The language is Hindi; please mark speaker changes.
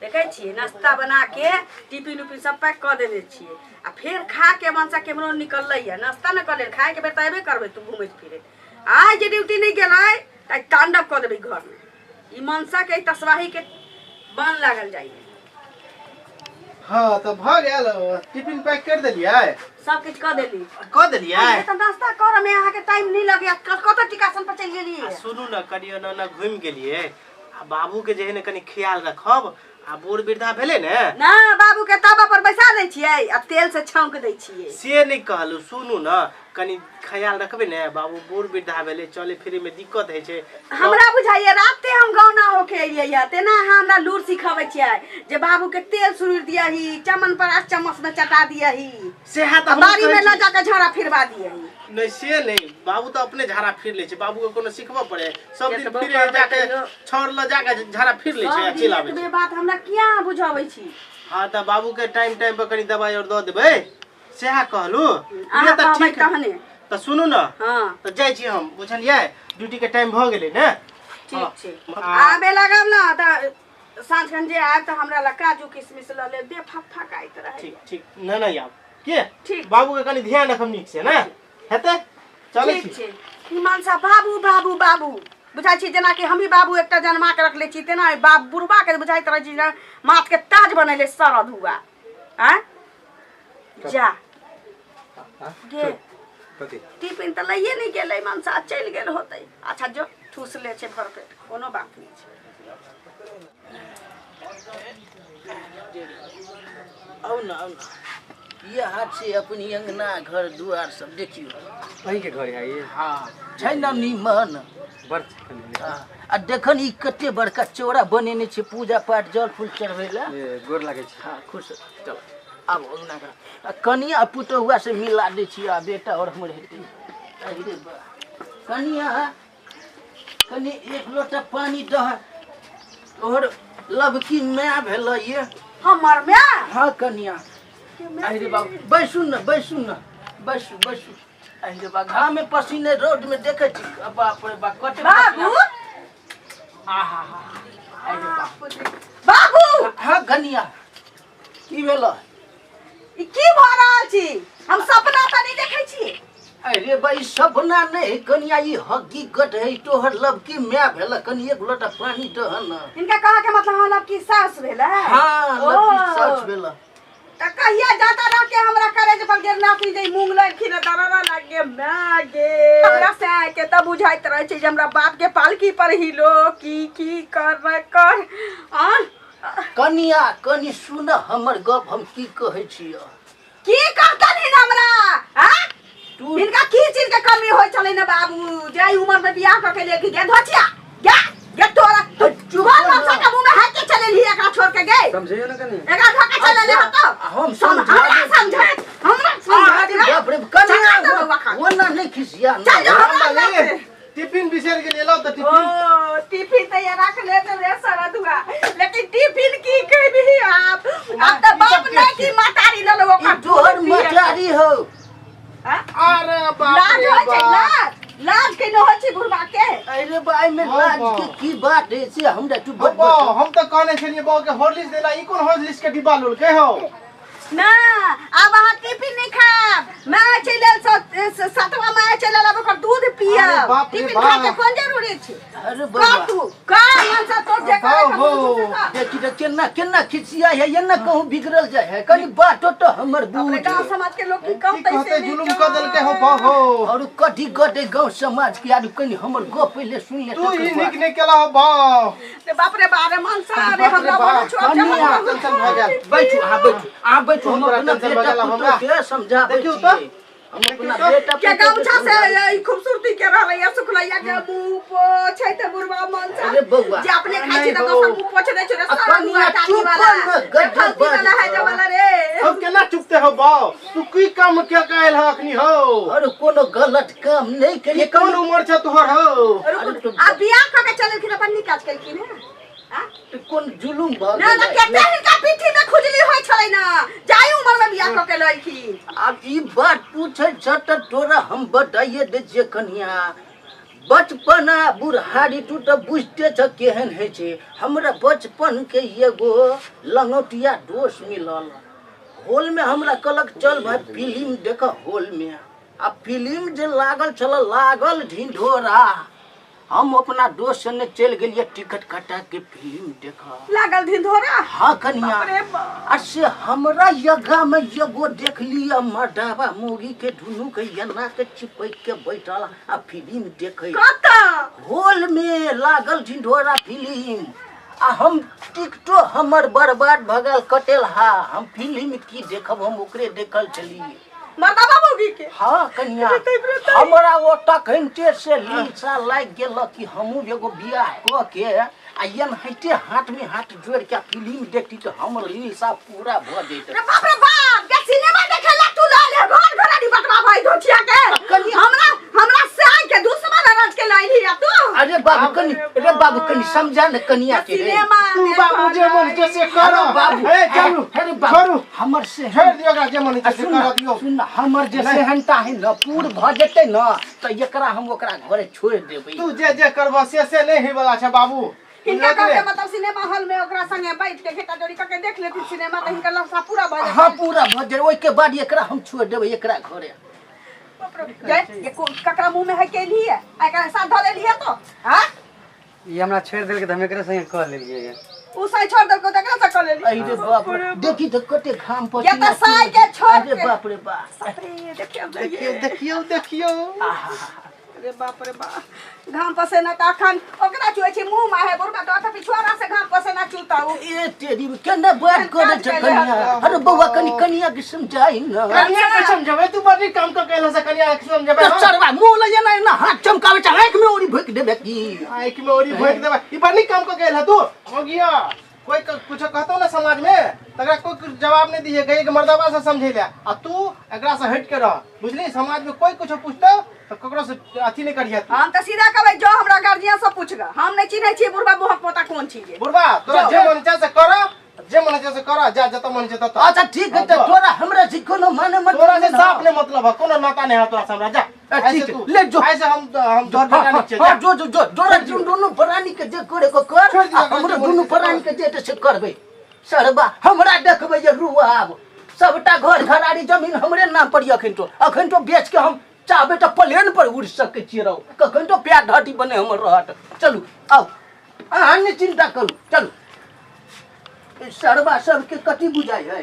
Speaker 1: देखे छी नाश्ता बना के टिफिन उफिन सब पैक कर देने छी आ फिर खा के मनसा केमरो निकल है नाश्ता न कर ले खाए के बेर तबे करबे तू घूमे फिरे आज जे ड्यूटी नहीं गेलै त तांडव कर देबे घर में ई मनसा के तसवाही के बन लागल जाइए।
Speaker 2: हाँ तो भ गेल टिफिन पैक कर देलिए
Speaker 1: सब कुछ कर देली
Speaker 2: तो
Speaker 1: नाश्ता कर में अहाँ के टाइम नहीं लगे कत टिकासन पर चल गेली
Speaker 2: सुनू न कनियो न घूम गेलिए आ बाबू के जे कनी ख्याल रखब आ बूढ़ वृद्धा भेले ने
Speaker 1: ना बाबू के ताबा पर बैसा दै छियै आ तेल से छौंक दै छियै
Speaker 2: से नहीं कहलू सुनू न कनी ख्याल रखबे ने बाबू बूढ़ वृद्धा भेले चले फिरे में दिक्कत है छे
Speaker 1: हमरा बुझाइए राते हम गौना होके एलियै या तेना हमरा लूर सिखाबै छियै जे बाबू के तेल सुरुर दियही चमन पर चम्मच में चटा दियही
Speaker 2: से हाथ
Speaker 1: बारी में न जाके झाड़ा फिरवा दियही
Speaker 2: नहीं से नहीं बाबू तो अपने झाड़ा फिर ले छे बाबू को कोनो सिखबो पड़े सब दिन फिरे जाके छोड़ ल जाके झाड़ा फिर ले छे चिल्लाबे
Speaker 1: ये बात हमरा किया बुझाबै छी।
Speaker 2: हां त बाबू के टाइम पर कनी दवाई और द देबै सेहा कहलू ये त ठीक
Speaker 1: कहने
Speaker 2: त सुनू न
Speaker 1: हां
Speaker 2: त जाय छी हम बुझलियै ड्यूटी के टाइम भ गेलै ने
Speaker 1: ठीक छै आबे लागब न त सांझ खन जे आब त हमरा ला काजू किशमिश ल ले दे फकाइत रहे
Speaker 2: ठीक ठीक न न याब के
Speaker 1: ठीक
Speaker 2: बाबू के कनी ध्यान रखम नीक से ना हेते चले छी
Speaker 1: ईमान सा बाबू बाबू बाबू बुझाई छी जेना कि हम ही बाबू एकटा जन्मा के रखले छी तेना बाप बुढ़वा के बुझाई तरह छी माथ के ताज बनैले सरद हुआ हैं जा गे टिफिन त लइए नहीं गेलै मनसा चल गेल होतै अच्छा जो ठूस ले छे भर पेट कोनो बात नहीं छे
Speaker 3: औ न ये हाथ से अपनी अंगना घर दुआर सब देखियो
Speaker 2: वही के घर है ये
Speaker 3: हां छै न निमन आ देखन ई कते बड़का चौरा बनेने छे पूजा पाठ जल फूल चढ़वेला
Speaker 2: ये गोर लागे छै
Speaker 3: हां खुश चल अब अंगना का कनिया पुतहुआ से मिला दे छी आ बेटा और हमर हेतै अरे बा कनिया कनी एक लोटा पानी दह और लबकी मैं भेल ये
Speaker 1: हमर में
Speaker 3: हां कनिया अरे बाबू बैसू न बैसू अरे बा घाम में पसीने रोड में देखे छी बाप रे बा कटे
Speaker 1: बाबू
Speaker 3: आहा अरे
Speaker 1: बाबू
Speaker 3: हां कनिया की भेलो
Speaker 1: ई की भ रहल छी हम सपना त नहीं देखै छी
Speaker 3: अरे भाई सपना नहीं कनिया ई हकीकत है तोहर लबकी मैं भेल कनी एक लोटा पानी दह न
Speaker 1: इनका कहा के मतलब हम लबकी सास भेल है
Speaker 3: हां लबकी सास भेल
Speaker 1: त कहिया जाता रह के हमरा करे पर गिर नाखी दे मूंग लग खिरे दररा लागे मागे हमरा से के त बुझाइत रहे छै जे हमरा बाप के पालकी पर हिलो की कर
Speaker 3: कनिया कनी सुन हमर गप हम की कहै छी
Speaker 1: की कहतनी हमरा हां तू इनका की चीज के कमी होय चले न बाबू जे उम्र में बियाह क के लेके गे धोचिया गे तोरा जुबान मत का मुंह में हाथ के चले ली एकरा छोड़ के गए
Speaker 2: समझियो न कनी
Speaker 1: एकरा धक्का चले ले हतो
Speaker 3: हम समझा
Speaker 1: हमरा
Speaker 3: बाप रे कनिया वना नहीं खिसिया
Speaker 2: टिफिन बिसर के ले लो त
Speaker 1: टिफिन त ये रख ले तो रे सरद हुआ लेकिन टिफिन की कहबी आप अब त बाप ने की मतारी ल लो का
Speaker 3: तोहर मतारी हो
Speaker 2: अरे बाप रे
Speaker 1: लाज के न हो छी बुढ़वा के
Speaker 3: अरे भाई में लाज के की बात है से हमरा तू
Speaker 2: हम त कहने छलिए बाबू के हॉर्लिक्स देला ई कोन हॉर्लिक्स के डिब्बा लोल के हो
Speaker 1: ना अब वहाँ टिफिन नहीं खाब मैं चले सतवा में चले लब ओकर दूध पिया टिफिन खा के कौन जरूरी छै
Speaker 3: अरे बाबा
Speaker 1: तू का मन से तो जे करे
Speaker 3: देखी त केना खिसिया है ये न कहूं बिगड़ल जाय है कनी बात तो हमर बूढ़
Speaker 1: गांव समाज के लोग की कहते
Speaker 2: से जुलुम क देल के हो बाहो
Speaker 3: और कथी गटे गांव समाज के आदमी कनी हमर गप पहले सुन ले
Speaker 2: तू ई निक ने केला हो बा
Speaker 1: रे बाप रे बारे मन सा रे हमरा बहुत छोड़
Speaker 2: टेंशन भ गया
Speaker 3: बैठू आ बैठू हम अपना बेटा पुत्र के समझा
Speaker 2: देखियो तो
Speaker 3: हम अपना बेटा
Speaker 1: के गामछा से ई खूबसूरती के रहलैया सुखलैया के मुंह पोछै त बुढ़वा मन सा
Speaker 3: अरे बउआ
Speaker 1: जे अपने खाइ छी त दोसर मुंह पोछ दै छै रे सारा मुंह टाकी वाला गड्ढा वाला है जवाला रे
Speaker 2: हम केना चुपते हो बा तू की काम के कायल ह अखनी हो
Speaker 3: अरे कोनो गलत काम नहीं करी
Speaker 2: ये कौन उम्र छ तोहर हो
Speaker 1: आ बियाह क के चले फिर अपन निकाज केलखिन है
Speaker 3: कोन जुलुम भ
Speaker 1: ना ना केते हिनका पीठी में खुजली होय छलै ना जाई उम्र में बियाह क के लइखिन
Speaker 3: अब ई बात पूछे छत तोरा हम बताइए दे जे कन्या बचपन आ बुढ़ारी तू तो बुझते छ केहन है छे। हमरा बचपन के एगो लंगोटिया दोस्त मिलल। हॉल में हमरा कहलक चल भाई फिल्म देख हॉल में। आ फिल्म जे लागल चल लागल ढिंढोरा। हम अपना दोस्त संगे चल गेलिए टिकट कटा के फिल्म देखा।
Speaker 1: लागल ढिंढोरा?
Speaker 3: हाँ कनिया।
Speaker 1: बाप रे बाप।
Speaker 3: आ से हमरा यगा में एगो देख लिया मर्दावा मुर्गी के दुनू के एना के चिपक के बैठल आ फिल्म देखे।
Speaker 1: कता?
Speaker 3: हॉल में लागल ढिंढोरा फिल्म। आ हम टिकटो हमर बर्बाद भगल कटेल। हा हम फिल्म की देखब हम ओकरे देखल चलिए।
Speaker 1: मर्दा बाबूगी के?
Speaker 3: हाँ कन्या। हमरा वो तखनते से लीसा लाग गेल कि हमहू एगो बियाह क के आ यन हटे हाथ में हाथ जोड़ के फिल्म देखती तो हमर लीसा पूरा भ जैते।
Speaker 1: रे बाप रे बाप, के सिनेमा देखे ला तू ला ले घर घराड़ी बटवा भाई धोतिया के। हमरा से आइ के दुश्मन रट के लाइली या तू।
Speaker 3: अरे बाबू कनी समझा न कनिया के रे।
Speaker 1: सिनेमा
Speaker 2: तू बाबू जे मन जैसे करो
Speaker 3: बाबू।
Speaker 2: ए चलू
Speaker 3: अरे बाबू हमर से
Speaker 2: छोड़ दियो ओकरा जे मन जैसे कर दियो।
Speaker 3: सुन हमर जे सेहनता है न पूर भ जेते न त एकरा हम ओकरा घरे छोड़ देबै।
Speaker 2: तू जे करबो से नहीं हे वाला छै बाबू।
Speaker 1: इनका कहके मतलब सिनेमा हॉल में ओकरा संगे बैठ के घेटा जोड़ी करके देख लेती सिनेमा त हिनका लफसा पूरा भ जाए।
Speaker 3: हां पूरा भ जाए। ओइ के बाद एकरा हम छोड़ देबै एकरा घरे।
Speaker 1: ये ककरा मुंह में है के लिए एकरा साथ धले लिए तो हां
Speaker 4: ये हमरा छेड़ देल के त हम एकरे संगे कह लेलिए।
Speaker 1: उ साई छोड़ दल को देखला से कर लेली।
Speaker 3: अरे बाप रे देखी तो कते घाम पर।
Speaker 1: ये त साई के छोड़ के।
Speaker 3: अरे बाप रे बाप।
Speaker 1: अरे
Speaker 2: देखियो
Speaker 1: अरे बाप रे बाप, घाम पसेना त अखन ओकरा चुए छी मुंह में है बुरबा तो पिछवाड़ा से घाम पसेना चुता उ।
Speaker 3: ए तेरी केना बात करे छ कनिया। अरे बौआ कनिया के समझाई न।
Speaker 2: कनिया के समझावे तू बड़ी काम कर केला से कनिया के समझावे।
Speaker 3: सरवा मुंह ले ना ना हाथ चमकावे छ आंख में ओरी भोक देबे की।
Speaker 2: आंख में ओरी भोक देबे ई बड़ी काम कर केला तू। हो गया कोई कुछ कहतो ना समाज में तकरा कोई जवाब नहीं दिए गई के मर्दावा से समझे ले। आ तू एकरा से हट के रह बुझली। समाज में कोई कुछ पूछतो तो ककरो से अथी नहीं करिए।
Speaker 1: हम त सीधा कहबै जो हमरा गार्जियन सब पूछगा। हम नहीं चिन्है छी बुरबा बुहक पोता कोन छी ये।
Speaker 2: बुरबा तोरा जे मन से कर जे मन से कर जा जत मन से तत।
Speaker 3: अच्छा ठीक है तो तोरा हमरा से कोनो माने मत।
Speaker 2: तोरा से साफ ने मतलब है कोनो नाता नहीं है तोरा से हमरा। जा
Speaker 3: ठीक है ले जो
Speaker 2: ऐसे हम जोर बेटा नीचे जा।
Speaker 3: जो जोरा दोनों प्राणी के जे करे को कर। हमरा दोनों प्राणी के जे से करबे। सरबा हमरा देखबै जे रुआब सबटा घर घराड़ी जमीन हमरे नाम पर अखन तो बेच के हम चाहबे तो प्लेन पर उड़ सके छियै रहो। कखन तो प्यार ढाटी बने हमर रहत। चलू आओ अहाँ ने चिंता करू चलू। सरबा सबके कति बुझाई है।